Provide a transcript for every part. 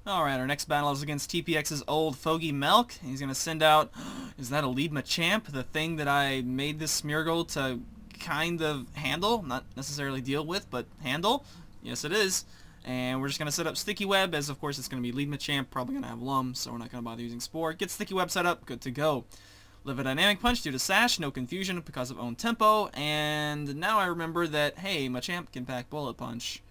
Alright, our next battle is against TPX's old fogey Malk. He's going to send out, is that a lead Machamp? The thing that I made this Smeargle to kind of handle, not necessarily deal with, but handle? Yes, it is. And we're just going to set up Sticky Web, as of course it's going to be lead Machamp, probably going to have Lum, so we're not going to bother using Spore. Get Sticky Web set up, good to go. Live a Dynamic Punch due to Sash, no confusion because of own tempo, and now I remember that, hey, Machamp can pack Bullet Punch.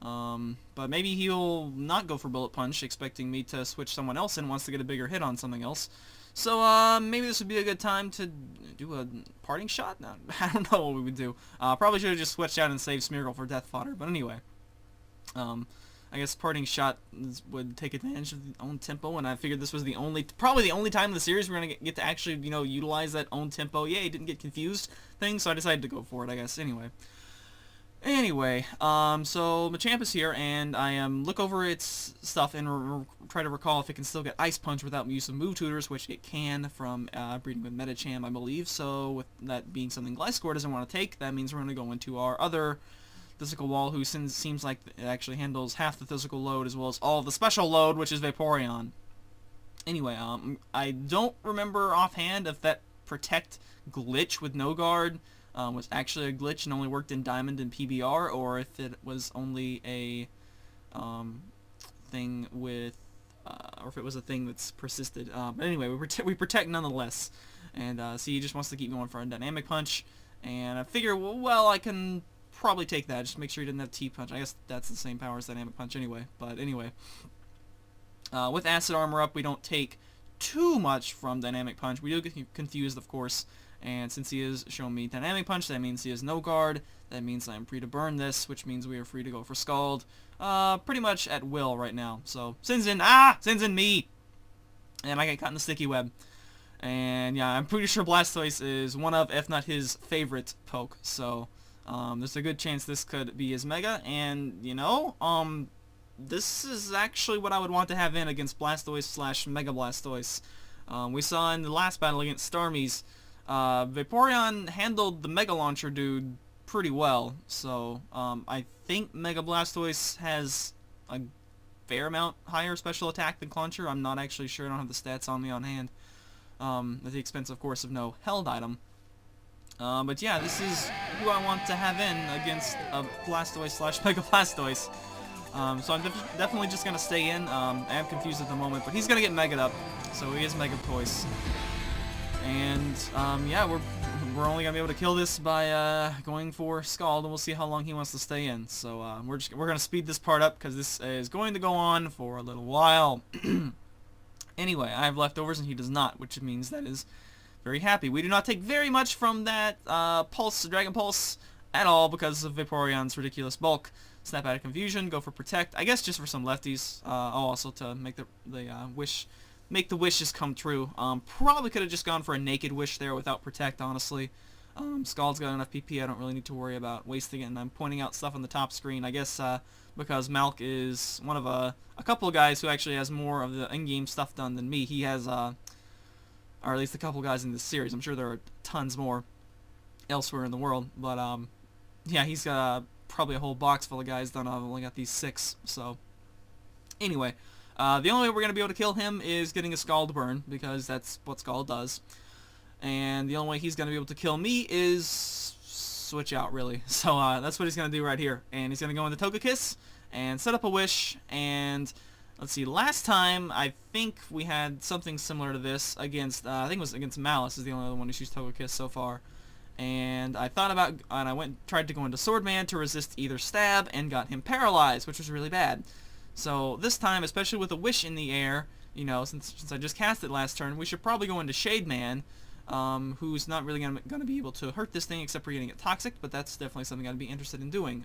But maybe he'll not go for Bullet Punch, expecting me to switch someone else in, wants to get a bigger hit on something else. So, maybe this would be a good time to do a parting shot? No, I don't know what we would do. Probably should have just switched out and saved Smeargle for Death Fodder, but anyway. I guess parting shot would take advantage of the own tempo, and I figured this was probably the only time in the series we're going to get to actually, utilize that own tempo. Yay, didn't get confused thing, so I decided to go for it, I guess, Anyway, so Machamp is here, and I look over its stuff and try to recall if it can still get Ice Punch without use of move tutors, which it can from breeding with Medicham, I believe. So with that being something Gliscor doesn't want to take, that means we're going to go into our other physical wall, who seems like it actually handles half the physical load as well as all of the special load, which is Vaporeon. Anyway, I don't remember offhand if that Protect glitch with No Guard was actually a glitch and only worked in Diamond and PBR, or if it was only a thing with, or if it was a thing that's persisted. But anyway, we protect nonetheless, and see, he just wants to keep going for a Dynamic Punch, and I figure, well, I can probably take that. Just make sure he didn't have T-Punch. I guess that's the same power as Dynamic Punch anyway. But anyway, with Acid Armor up, we don't take too much from Dynamic Punch. We do get confused, of course. And since he has shown me Dynamic Punch, that means he has no guard. That means I am free to burn this, which means we are free to go for Scald. Pretty much at will right now. So, Sin's in me! And I get caught in the Sticky Web. And yeah, I'm pretty sure Blastoise is one of, if not his favorite poke. So, there's a good chance this could be his Mega. And, this is actually what I would want to have in against Blastoise / Mega Blastoise. We saw in the last battle against Starmie's, Vaporeon handled the Mega Launcher dude pretty well, so I think Mega Blastoise has a fair amount higher special attack than Clauncher. I'm not actually sure, I don't have the stats on me on hand, at the expense, of course, of no held item. But yeah, this is who I want to have in against a Blastoise / Mega Blastoise. So I'm definitely just going to stay in. I am confused at the moment, but he's going to get Mega'd up, so he is Mega Toys. And, yeah, we're only going to be able to kill this by, going for Scald, and we'll see how long he wants to stay in. So, we're going to speed this part up, because this is going to go on for a little while. Anyway, I have leftovers, and he does not, which means that is very happy. We do not take very much from that, Dragon Pulse at all, because of Vaporeon's ridiculous bulk. Snap out of Confusion, go for Protect, I guess just for some lefties, also to make the wishes come true. Probably could have just gone for a Naked Wish there without Protect, honestly. Scald's got enough PP, I don't really need to worry about wasting it, and I'm pointing out stuff on the top screen, I guess, because Malk is one of a couple of guys who actually has more of the in-game stuff done than me. He has, or at least a couple guys in this series. I'm sure there are tons more elsewhere in the world, but, yeah, he's got probably a whole box full of guys done. I've only got these 6, so anyway, the only way we're going to be able to kill him is getting a Scald burn, because that's what Scald does, and the only way he's going to be able to kill me is switch out, really. So that's what he's going to do right here, and he's going to go into Togekiss and set up a Wish. And let's see, last time I think we had something similar to this against, I think it was against Malice, is the only other one who's used Togekiss so far. And I thought about, and I tried to go into Swordman to resist either stab, and got him paralyzed, which was really bad. So this time, especially with a Wish in the air, since I just cast it last turn, we should probably go into Shademan, who's not really going to be able to hurt this thing except for getting it toxic, but that's definitely something I'd be interested in doing.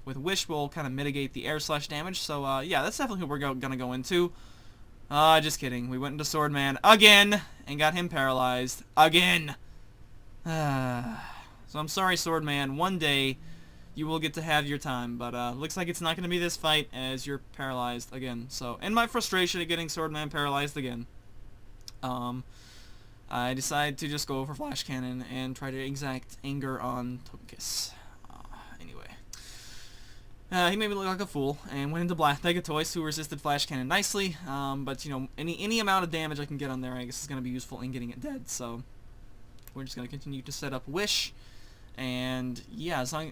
With Wish, we'll kind of mitigate the air slash damage, so yeah, that's definitely who we're going to go into. Just kidding. We went into Swordman again, and got him paralyzed again. So I'm sorry, Swordman. One day you will get to have your time, but looks like it's not going to be this fight, as you're paralyzed again. So, in my frustration at getting Swordman paralyzed again, I decide to just go for Flash Cannon and try to exact anger on Togekiss. Anyway. He made me look like a fool and went into Black Megatoys, who resisted Flash Cannon nicely. But you know, any amount of damage I can get on there, I guess, is going to be useful in getting it dead. So we're just going to continue to set up Wish, and yeah, as long,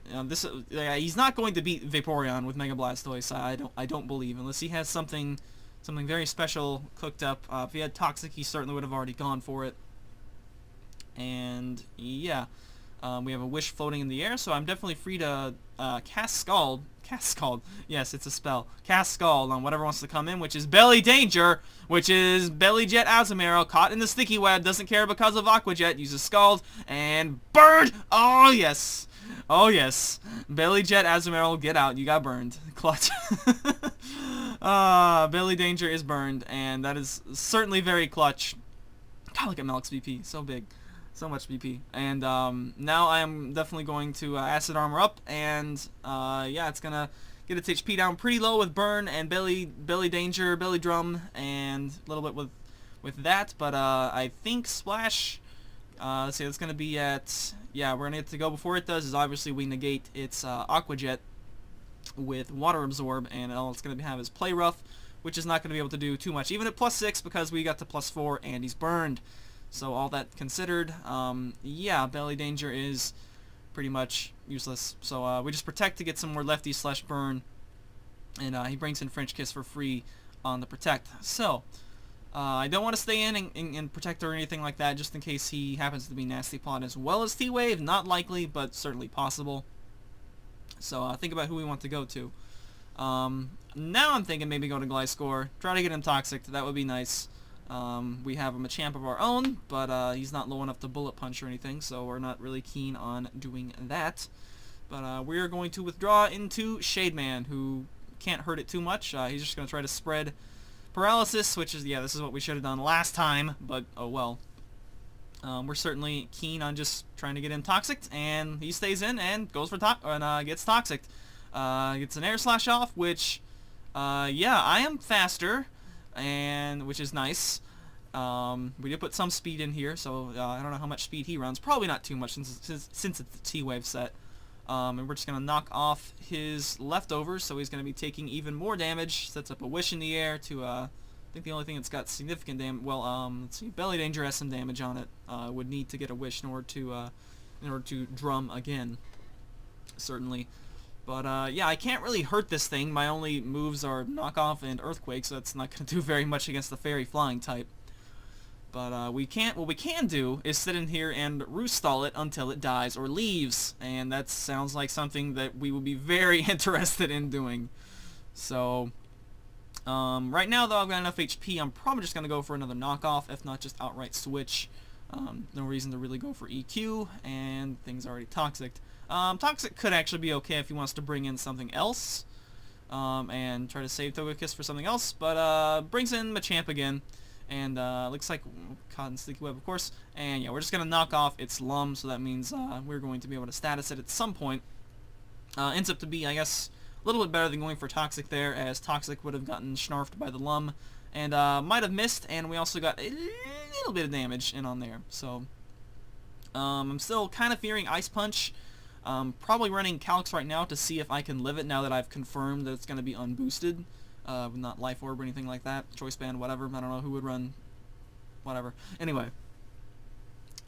he's not going to beat Vaporeon with Mega Blastoise. I don't believe, unless he has something very special cooked up. If he had Toxic, he certainly would have already gone for it. And yeah. We have a Wish floating in the air, so I'm definitely free to cast Scald. Cast Scald. Yes, it's a spell. Cast Scald on whatever wants to come in, which is Belly Danger, which is Belly Jet Azumarill, caught in the sticky web, doesn't care because of Aqua Jet, uses Scald, and burned! Oh, yes. Oh, yes. Belly Jet Azumarill, get out. You got burned. Clutch. Belly Danger is burned, and that is certainly very clutch. God, look at Malk's BP. So big. So much BP. And now I am definitely going to Acid Armor up, and yeah, it's gonna get its HP down pretty low with Burn and Belly Danger, Belly Drum, and a little bit with that. But I think Splash. Let's see, it's gonna be at, yeah, we're gonna get to go before it does. Is obviously we negate its Aqua Jet with Water Absorb, and all it's gonna have is Play Rough, which is not gonna be able to do too much, even at +6, because we got to +4 and he's burned. So all that considered, yeah, Belly Danger is pretty much useless. So we just Protect to get some more lefty/burn, and he brings in French Kiss for free on the Protect. So I don't want to stay in Protect or anything like that, just in case he happens to be Nasty Plot as well as T-Wave. Not likely, but certainly possible. So think about who we want to go to. Now I'm thinking maybe go to Gliscor, try to get him Toxic. That would be nice. We have a Machamp of our own, but he's not low enough to Bullet Punch or anything, so we're not really keen on doing that. But we're going to withdraw into Shademan, who can't hurt it too much. He's just going to try to spread Paralysis, which is, yeah, this is what we should have done last time, but oh well. We're certainly keen on just trying to get him Toxic, and he stays in and goes for gets Toxic. Gets an Air Slash off, which, yeah, I am faster, and which is nice. We did put some speed in here, so I don't know how much speed he runs. Probably not too much since it's the T-Wave set. And we're just going to knock off his leftovers, so he's going to be taking even more damage. Sets up a Wish in the air to, I think the only thing that's got significant damage, well, let's see, Belly Danger has some damage on it. Would need to get a Wish in order to drum again, certainly. But, yeah, I can't really hurt this thing. My only moves are Knockoff and Earthquake, so that's not going to do very much against the Fairy Flying type. But, what we can do is sit in here and Roost Stall it until it dies or leaves. And that sounds like something that we would be very interested in doing. So, right now, though, I've got enough HP. I'm probably just going to go for another Knockoff, if not just outright Switch. No reason to really go for EQ, and things are already Toxic. Toxic could actually be okay if he wants to bring in something else, and try to save Togekiss for something else, but brings in Machamp again, and looks like Cotton Sticky Web, of course, and yeah, we're just going to knock off its Lum, so that means we're going to be able to status it at some point. Ends up to be, I guess, a little bit better than going for Toxic there, as Toxic would have gotten snarfed by the Lum, and might have missed, and we also got a little bit of damage in on there, so I'm still kind of fearing Ice Punch. Probably running Calx right now to see if I can live it now that I've confirmed that it's going to be unboosted. Not Life Orb or anything like that. Choice Band, whatever. I don't know who would run whatever. Anyway.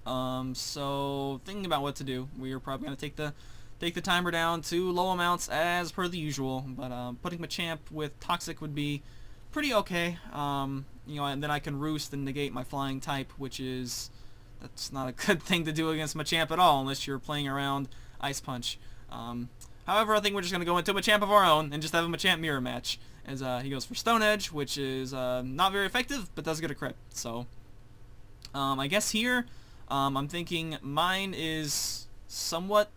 So, thinking about what to do. We are probably going to take the timer down to low amounts as per the usual. But putting Machamp with Toxic would be pretty okay. You know, and then I can Roost and negate my Flying type, which is... That's not a good thing to do against Machamp at all, unless you're playing around Ice Punch. However, I think we're just going to go into Machamp of our own and just have a Machamp mirror match. As he goes for Stone Edge, which is not very effective, but does get a crit. So, I guess here, I'm thinking mine is somewhat,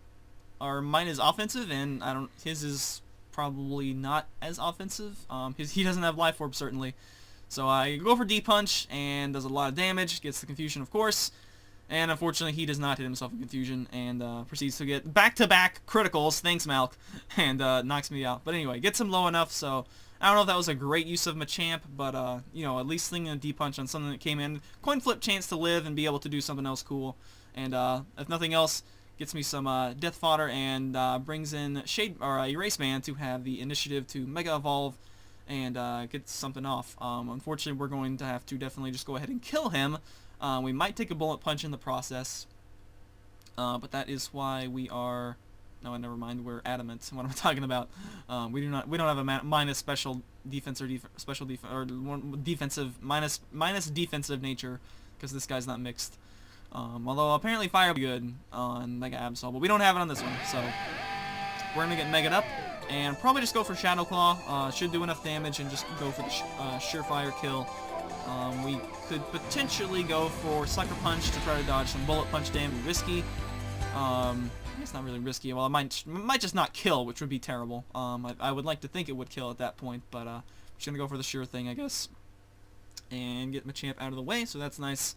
or mine is offensive, and his is probably not as offensive. He doesn't have Life Orb, certainly. So I go for D-Punch, and does a lot of damage, gets the Confusion, of course. And unfortunately, he does not hit himself in Confusion, and proceeds to get back-to-back criticals, thanks Malk, and knocks me out. But anyway, gets him low enough, so I don't know if that was a great use of Machamp, but, you know, at least slinging a D-Punch on something that came in. Coin flip chance to live and be able to do something else cool. And if nothing else, gets me some death fodder, and brings in Shade or Erase Man to have the initiative to Mega Evolve and get something off. Unfortunately, we're going to have to definitely just go ahead and kill him. We might take a Bullet Punch in the process, but that is why we are. No, never mind. We're adamant. What am I talking about? We don't have a minus special defense or special defense or defensive minus defensive nature because this guy's not mixed. Although apparently fire will be good on Mega Absol, but we don't have it on this one, so we're gonna get Mega'd up and probably just go for Shadow Claw. Should do enough damage and just go for the surefire kill. We could potentially go for Sucker Punch to try to dodge some Bullet Punch damage. Risky. It's not really risky. Well, it might just not kill, which would be terrible. I would like to think it would kill at that point, but I'm just gonna go for the sure thing, I guess, and get Machamp out of the way. So that's nice.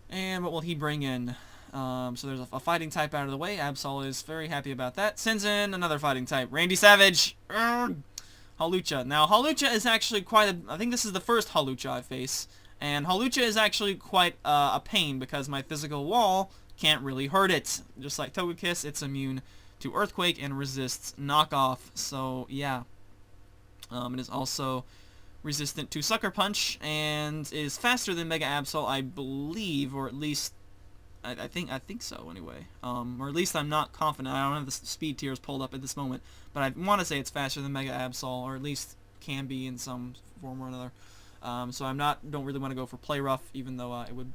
And what will he bring in? So there's a fighting type out of the way. Absol is very happy about that. Sends in another fighting type. Randy Savage. Hawlucha. Now Hawlucha is actually quite I think this is the first Hawlucha I face, and Hawlucha is actually quite a pain because my physical wall can't really hurt it. Just like Togekiss, it's immune to Earthquake and resists Knockoff. So yeah, it is also resistant to Sucker Punch and is faster than Mega Absol, I believe, or at least I think so anyway. Or at least I'm not confident. I don't have the speed tiers pulled up at this moment, but I want to say it's faster than Mega Absol, or at least can be in some form or another. So don't really want to go for Play Rough, even though it would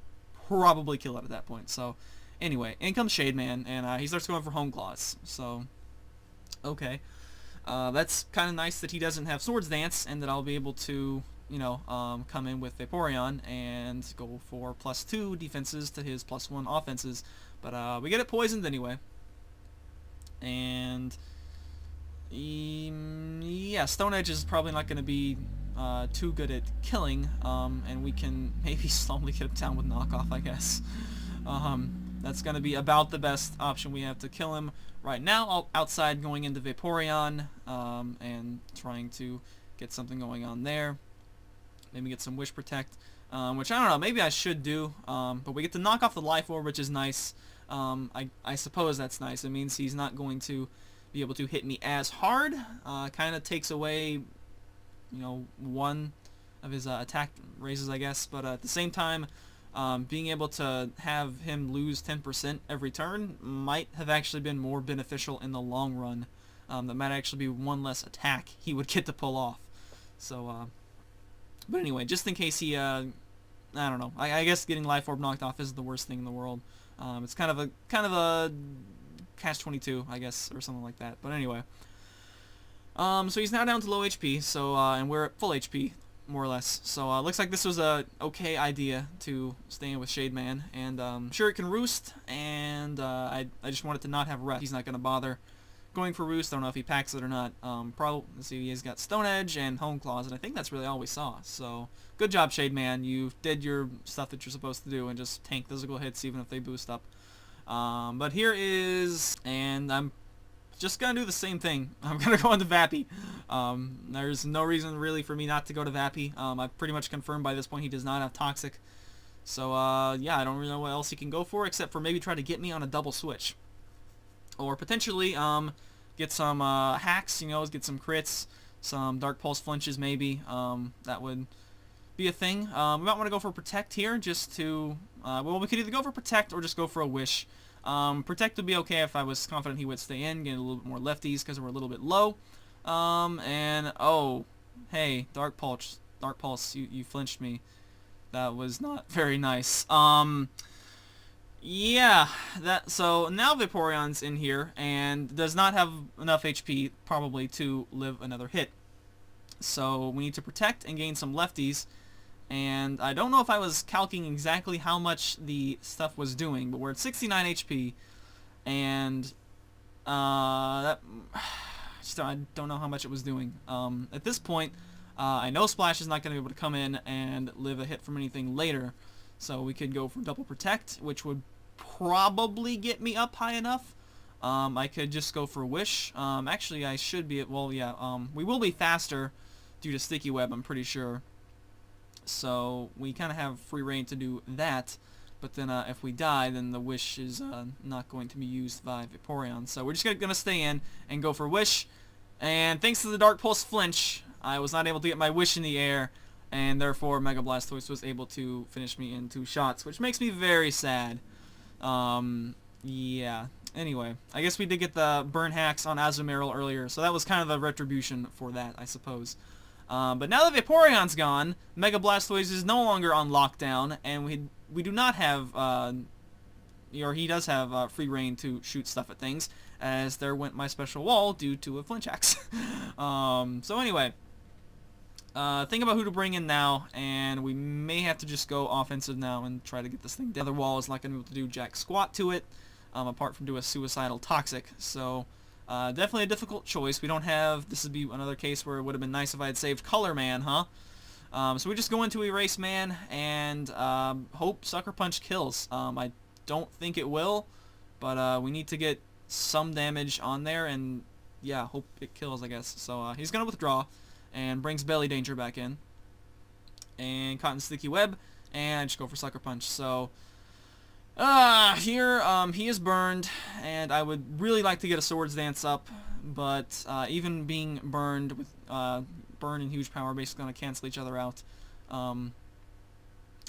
probably kill it at that point. So anyway, in comes Shade Man, and he starts going for Home Claws. So okay. That's kind of nice that he doesn't have Swords Dance, and that I'll be able to, come in with Vaporeon and go for +2 defenses to his +1 offenses. But we get it poisoned anyway. And yeah, Stone Edge is probably not going to be too good at killing, and we can maybe slowly get him down with Knockoff, I guess. That's going to be about the best option we have to kill him right now. Outside going into Vaporeon and trying to get something going on there. Maybe get some Wish Protect, which I don't know, maybe I should do. But we get to knock off the Life Orb, which is nice. I suppose that's nice. It means he's not going to be able to hit me as hard. Kind of takes away, one of his attack raises, I guess. But at the same time, being able to have him lose 10% every turn might have actually been more beneficial in the long run. That might actually be one less attack he would get to pull off. So, but anyway, just in case he, I don't know. I guess getting Life Orb knocked off isn't the worst thing in the world. It's kind of a catch-22, I guess, or something like that. But anyway, so he's now down to low HP. So, and we're at full HP. More or less. So looks like this was a okay idea to stay in with Shade Man, and sure, it can Roost, and I just wanted to not have Rest. He's not going to bother going for Roost. I don't know if he packs it or not. Probably, let's see, he's got Stone Edge and Home Claws, and I think that's really all we saw. So good job, Shade Man. You did your stuff that you're supposed to do and just tank physical hits even if they boost up. But here is, and I'm just gonna do the same thing. I'm gonna go into Vappy. There's no reason really for me not to go to Vappy. I've pretty much confirmed by this point he does not have Toxic. So yeah, I don't really know what else he can go for except for maybe try to get me on a double switch, or potentially get some hacks. Get some crits, some Dark Pulse flinches maybe. That would be a thing. We might want to go for Protect here just to. Well, we could either go for Protect or just go for a Wish. Protect would be okay if I was confident he would stay in, get a little bit more lefties because we're a little bit low. And oh, hey, Dark Pulse, you flinched me. That was not very nice. Yeah, so now Vaporeon's in here and does not have enough HP probably to live another hit. So we need to Protect and gain some lefties. And I don't know if I was calculating exactly how much the stuff was doing, but we're at 69 HP, and I don't know how much it was doing. At this point, I know Splash is not going to be able to come in and live a hit from anything later, so we could go for Double Protect, which would probably get me up high enough. I could just go for Wish. Actually, I should be at, well, yeah, we will be faster due to Sticky Web, I'm pretty sure. So we kind of have free reign to do that. But then if we die, then the wish is not going to be used by Vaporeon. So we're just going to stay in and go for wish. And thanks to the Dark Pulse flinch, I was not able to get my wish in the air. And therefore Mega Blastoise was able to finish me in 2 shots, which makes me very sad. Yeah. Anyway, I guess we did get the burn hacks on Azumarill earlier, so that was kind of a retribution for that, I suppose. But now that Vaporeon's gone, Mega Blastoise is no longer on lockdown, and we do not have, or he does have free reign to shoot stuff at things, as there went my special wall due to a flinch axe. So anyway, think about who to bring in now, and we may have to just go offensive now and try to get this thing down. The other wall is not going to be able to do jack squat to it, apart from do a suicidal toxic. So definitely a difficult choice. We don't have, this would be another case where it would have been nice if I had saved Color Man, huh? So we just go into Erase Man and hope Sucker Punch kills. I don't think it will, but we need to get some damage on there, and yeah, hope it kills, I guess. So he's going to withdraw and brings Belly Danger back in. And Cotton Sticky Web, and I just go for Sucker Punch. So here he is burned, and I would really like to get a Swords Dance up, but even being burned with burn and huge power basically going to cancel each other out. I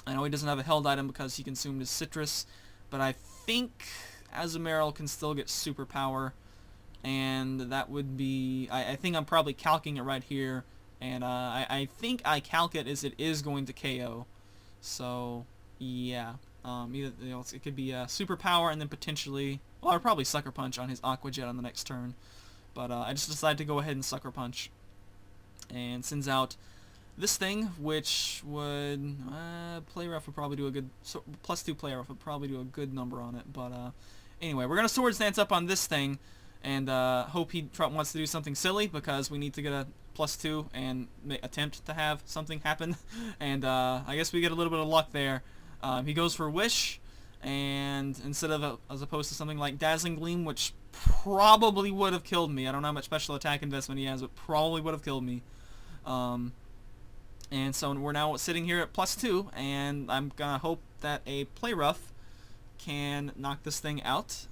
know he doesn't have a held item because he consumed his citrus, but I think Azumarill can still get super power, and that would be, I think I'm probably calcing it right here, and I think I calc it as it is going to KO. So yeah, either, you know, it could be super power and then potentially, well, I'd probably Sucker Punch on his Aqua Jet on the next turn, but I just decided to go ahead and Sucker Punch, and sends out this thing, which would Play Rough would probably do a good, so +2 Play Rough would probably do a good number on it. But anyway, we're gonna Swords Dance up on this thing, and hope he wants to do something silly, because we need to get a +2 and attempt to have something happen. And I guess we get a little bit of luck there. He goes for Wish, and instead of as opposed to something like Dazzling Gleam, which probably would have killed me. I don't know how much special attack investment he has, but probably would have killed me. And so we're now sitting here at +2, and I'm gonna hope that a Play Rough can knock this thing out.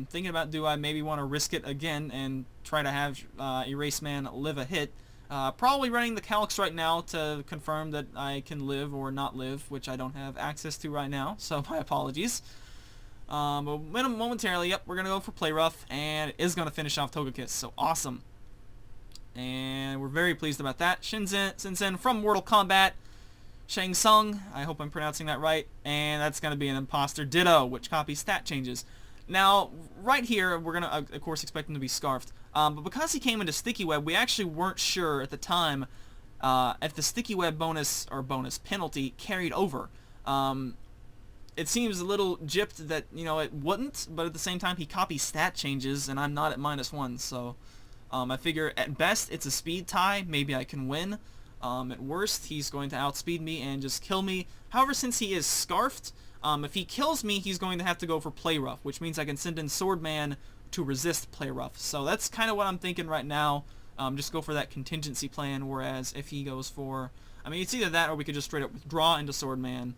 Thinking about, do I maybe want to risk it again and try to have Erase Man live a hit? Probably running the calcs right now to confirm that I can live or not live, which I don't have access to right now, so my apologies. But momentarily, yep, we're gonna go for Play Rough, and it is gonna finish off Togekiss, so awesome. And we're very pleased about that. Shinzen from Mortal Kombat, Shang Tsung, I hope I'm pronouncing that right, and that's going to be an Imposter Ditto, which copies stat changes. Now, right here, we're going to, of course, expect him to be Scarfed, but because he came into Sticky Web, we actually weren't sure at the time if the Sticky Web bonus penalty carried over. It seems a little gypped that, you know, it wouldn't, but at the same time, he copies stat changes, and I'm not at -1, so I figure at best it's a speed tie, maybe I can win. At worst, he's going to outspeed me and just kill me. However, since he is Scarfed, if he kills me, he's going to have to go for Play Rough, which means I can send in Swordman to resist Play Rough. So that's kind of what I'm thinking right now. Just go for that contingency plan, whereas if he goes for, I mean, it's either that or we could just straight up withdraw into Swordman,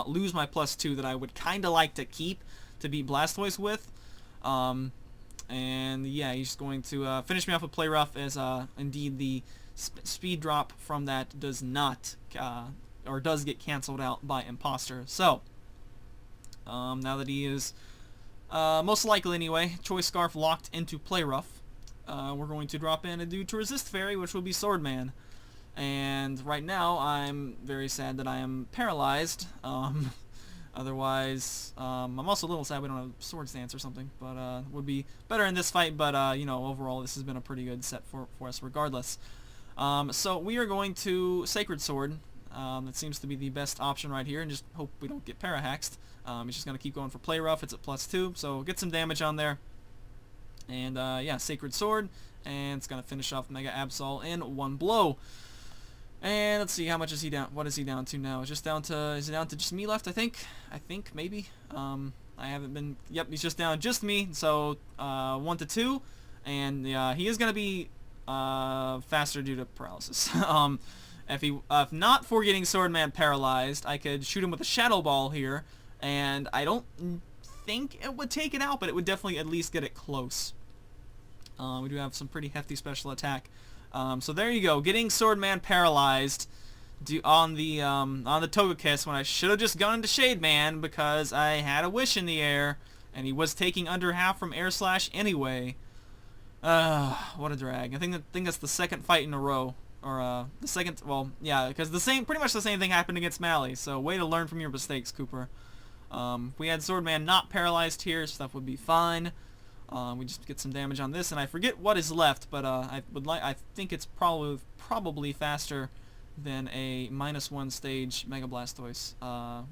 lose my +2 that I would kind of like to keep to beat Blastoise with. And yeah, he's going to finish me off with Play Rough, as indeed the speed drop from that does not, or does get canceled out by Imposter. So, now that he is, most likely anyway, Choice Scarf locked into Play Rough, we're going to drop in a dude to resist Fairy, which will be Swordman. And right now, I'm very sad that I am paralyzed. Otherwise, I'm also a little sad we don't have Swords Dance or something, but would be better in this fight, but you know, overall this has been a pretty good set for us regardless. So we are going to Sacred Sword. That seems to be the best option right here, and just hope we don't get para-haxed. He's just going to keep going for Play Rough. It's at +2, so get some damage on there. And yeah, Sacred Sword, and it's going to finish off Mega Absol in one blow. And let's see, how much is he down? What is he down to now? It's just down to, is it down to just me left, I think? Maybe. I haven't been, yep, he's just down just me, so 1 to 2. And he is going to be faster due to paralysis. If not for getting Swordman paralyzed, I could shoot him with a Shadow Ball here, and I don't think it would take it out, but it would definitely at least get it close. We do have some pretty hefty special attack. So there you go, getting Swordman paralyzed on the Togekiss when I should have just gone into Shade Man because I had a wish in the air and he was taking under half from Air Slash anyway. What a drag. I think that's the second fight in a row, or the second. Well, yeah, because pretty much the same thing happened against Mally. So way to learn from your mistakes, Cooper. If we had Swordman not paralyzed here, stuff would be fine. We just get some damage on this, and I forget what is left, but I think it's probably faster than a -1 stage Mega Blastoise,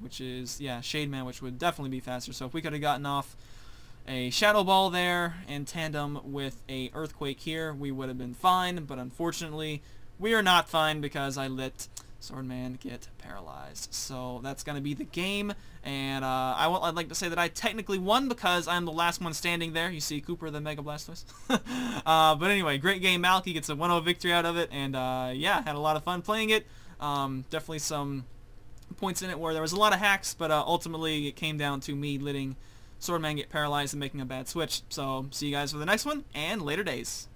which is, yeah, Shade Man, which would definitely be faster. So if we could have gotten off a Shadow Ball there in tandem with a Earthquake here, we would have been fine, but unfortunately we are not fine because I let Swordman get paralyzed. So that's going to be the game, and I'd like to say that I technically won because I'm the last one standing there. You see Cooper, the Mega Blastoise. But anyway, great game. Malk gets a 1-0 victory out of it, and yeah, had a lot of fun playing it. Definitely some points in it where there was a lot of hacks, but ultimately it came down to me letting Swordman get paralyzed and making a bad switch. So see you guys for the next one, and later days.